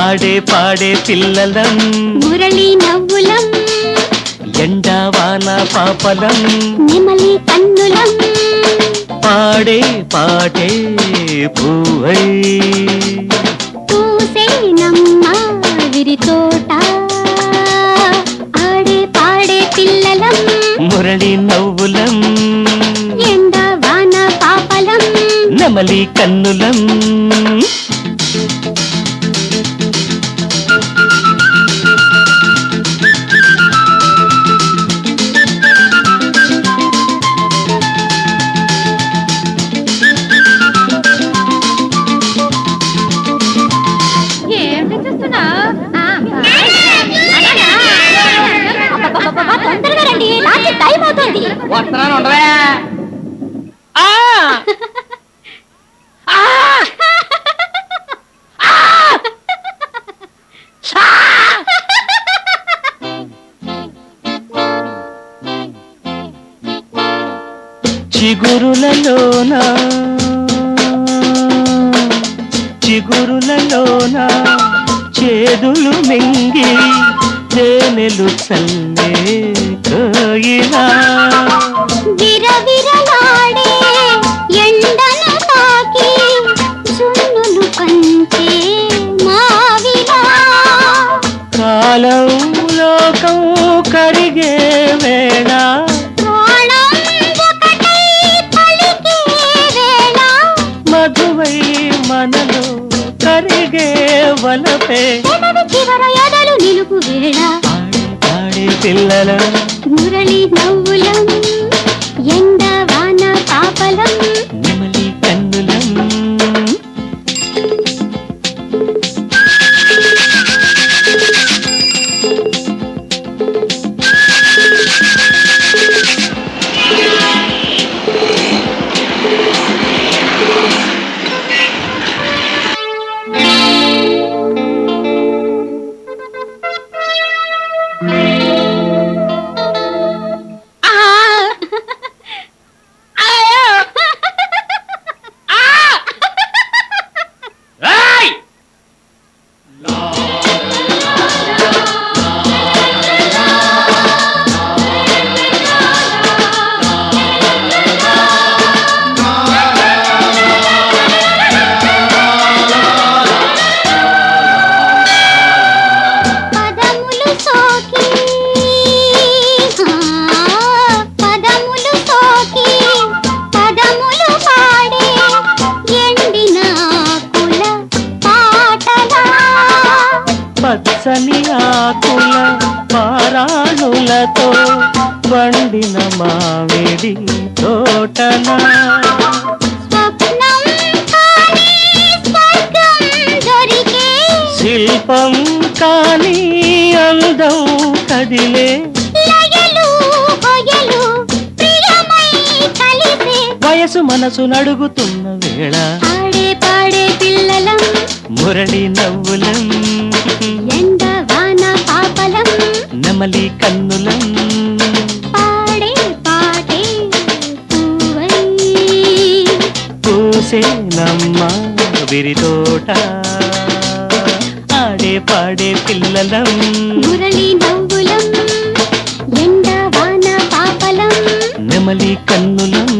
ఆడే పాడే పిల్లలం మురళి నవ్వులం ఎండావాన పాపలం నెమలి కన్నులం పాడే పాడే పూవై పూసేనమ్మ విరి తోట ఆడే పాడే పిల్లలం మురళి నవ్వులం ఎండావాన పాపలం నెమలి కన్నులం తొందరగా రండి, లాంచ్ టైం అవుతుంది. వస్తున్నాను ఉండవే. చిగురులలోన చేదులు మింగి తేనెలు చల్లే కోయిలా విరవిరలాడే ఎండను తాకి జున్నులు పంచే మావిలా కాలం లోకం కరిగే వేళ ప్రాణం ఒకటై పలికే వేళ మధువై మనలో కరిగే వలపే పెదవి చివర ఎదలు నిలుపు వేళ ఆడే పిల్లల మురళి నవ్వులం ఎండవాన పాపలం నెమలి కన్నులం పచ్చని ఆకుల పారాణులతో పండిన మామిడి తోటన శిల్పం కాని అందం కదిలే వయసు మనసు నడుగుతున్న వేళ ఆడే పాడే పిల్లలం మురళి నవ్వులం ఎండవాన పాపలం నెమలి కన్నులం పాడే పాడే పూవై పూసేనమ్మ విరితోట ఆడే పాడే పిల్లలం మురళి నవ్వులం ఎండవాన పాపలం నెమలి కన్నులం